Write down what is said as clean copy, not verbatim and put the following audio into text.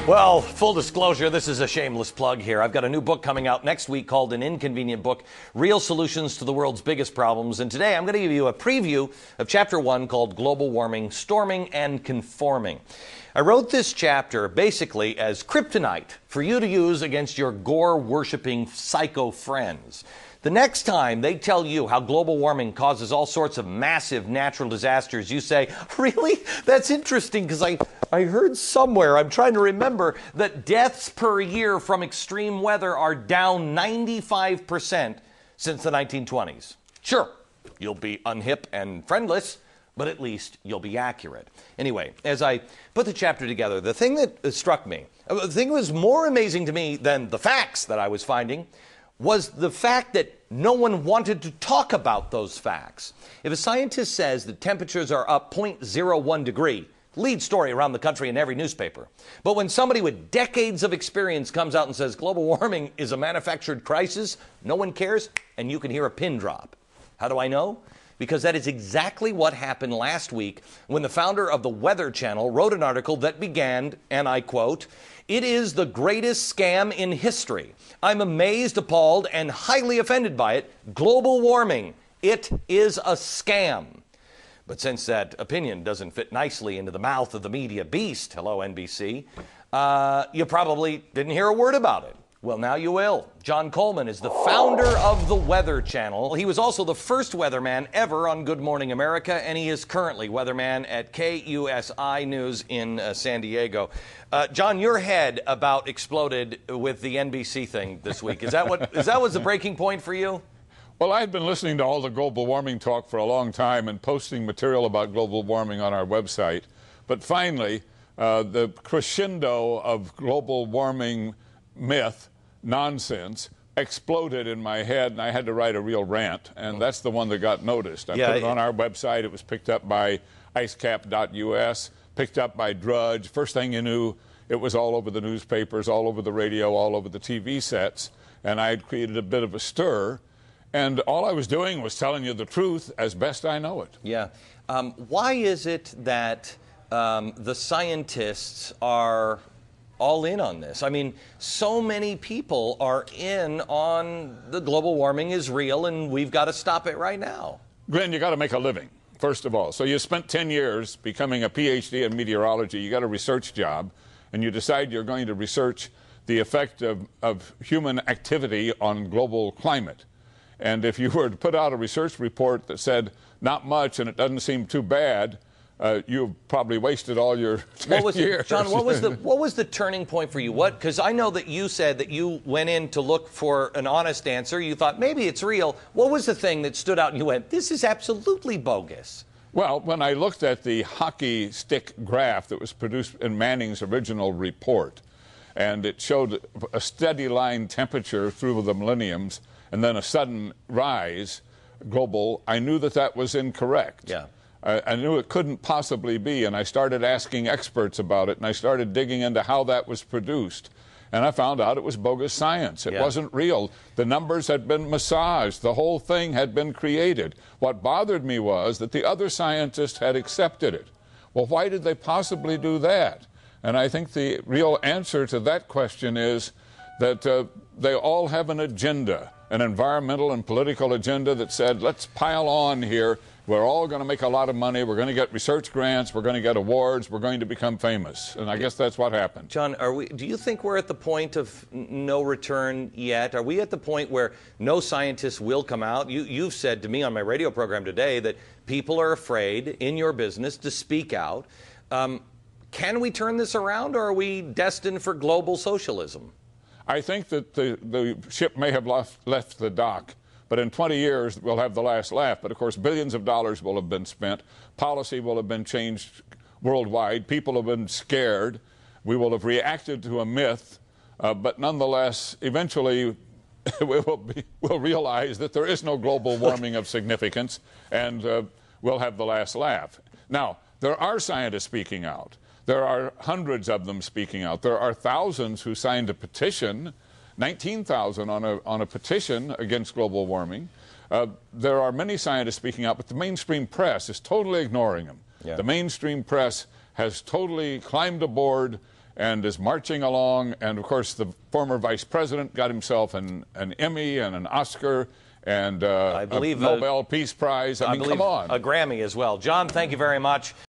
Well, full disclosure, this is a shameless plug here. I've got a new book coming out next week called An Inconvenient Book, Real Solutions to the World's Biggest Problems. And today I'm going to give you a preview of Chapter 1 called Global Warming, Storming and Conforming. I wrote this chapter basically as kryptonite for you to use against your gore-worshipping psycho friends. The next time they tell you how global warming causes all sorts of massive natural disasters, you say, really? That's interesting because I heard somewhere, I'm trying to remember, that deaths per year from extreme weather are down 95% since the 1920s. Sure, you'll be unhip and friendless, but at least you'll be accurate. Anyway, as I put the chapter together, the thing that struck me, the thing that was more amazing to me than the facts that I was finding, was the fact that no one wanted to talk about those facts. If a scientist says that temperatures are up 0.01 degree, lead story around the country in every newspaper. But when somebody with decades of experience comes out and says global warming is a manufactured crisis, no one cares, and you can hear a pin drop. How do I know? Because that is exactly what happened last week when the founder of the Weather Channel wrote an article that began, and I quote, "It is the greatest scam in history. I'm amazed, appalled, and highly offended by it. Global warming. It is a scam." But since that opinion doesn't fit nicely into the mouth of the media beast, hello NBC, you probably didn't hear a word about it. Well, now you will. John Coleman is the founder of the Weather Channel. He was also the first weatherman ever on Good Morning America, and he is currently weatherman at KUSI News in San Diego. John, your head about exploded with the NBC thing this week. Is that what was the breaking point for you? Well, I'd been listening to all the global warming talk for a long time and posting material about global warming on our website. But finally, the crescendo of global warming myth, nonsense, exploded in my head, and I had to write a real rant, and that's the one that got noticed. I put it on our website. It was picked up by icecap.us, picked up by Drudge. First thing you knew, it was all over the newspapers, all over the radio, all over the TV sets, and I had created a bit of a stir. And all I was doing was telling you the truth as best I know it. Yeah. Why is it that the scientists are all in on this? I mean, so many people are in on the global warming is real and we've got to stop it right now. Glenn, you got to make a living, first of all. So you spent 10 years becoming a PhD in meteorology. You got a research job, and you decide you're going to research the effect of human activity on global climate. And if you were to put out a research report that said not much and it doesn't seem too bad, you've probably wasted all your 10 years. John, what was the turning point for you? Because I know that you said that you went in to look for an honest answer. You thought maybe it's real. What was the thing that stood out and you went, this is absolutely bogus? Well, when I looked at the hockey stick graph that was produced in Manning's original report, and it showed a steady line temperature through the millenniums and then a sudden rise global, I knew that that was incorrect. Yeah. I knew it couldn't possibly be, and I started asking experts about it, and I started digging into how that was produced. And I found out it was bogus science. It wasn't real. The numbers had been massaged. The whole thing had been created. What bothered me was that the other scientists had accepted it. Well, why did they possibly do that? And I think the real answer to that question is that they all have an agenda, an environmental and political agenda that said, let's pile on here. We're all going to make a lot of money. We're going to get research grants. We're going to get awards. We're going to become famous. And I guess that's what happened. John, do you think we're at the point of no return yet? Are we at the point where no scientists will come out? You've said to me on my radio program today that people are afraid in your business to speak out. Can we turn this around, or are we destined for global socialism? I think that the ship may have left the dock. But in 20 years, we'll have the last laugh. But, of course, billions of dollars will have been spent. Policy will have been changed worldwide. People have been scared. We will have reacted to a myth. But nonetheless, eventually, we'll realize that there is no global warming of significance, and we'll have the last laugh. Now, there are scientists speaking out. There are hundreds of them speaking out. There are thousands who signed a petition, 19,000 on a petition against global warming. There are many scientists speaking out, but the mainstream press is totally ignoring them. Yeah. The mainstream press has totally climbed aboard and is marching along. And, of course, the former vice president got himself an Emmy and an Oscar and I believe a Nobel Peace Prize. I mean, believe come on. A Grammy as well. John, thank you very much.